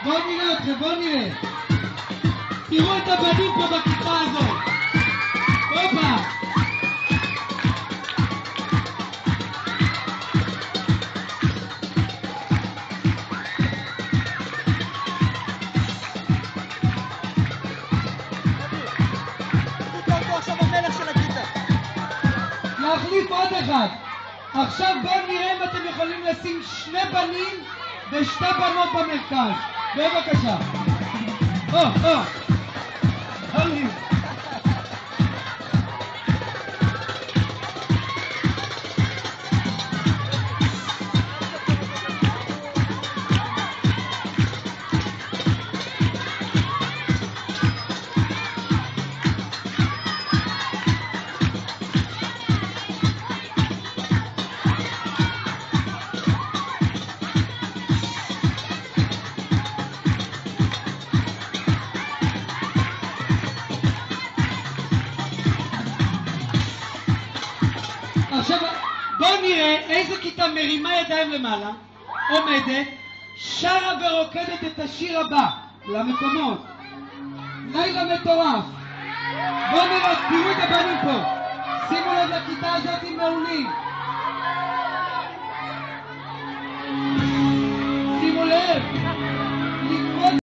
בואו נראה אתכם, בואו נראה. תראו את הבנים פה בכיתה הזאת. הופה. להחליף עוד אחד. עכשיו בואו נראה אם אתם יכולים לשים שני בנים ושתי בנות במרכז. בבקשה. הולכים. עכשיו בואו נראה איזה כיתה מרימה ידיים למעלה, עומדת, שרה ורוקדת את השיר הבא למקומות. לילה מטורף. בואו נראה, תראו את הבנים פה. שימו לב לכיתה הזאת מעולים.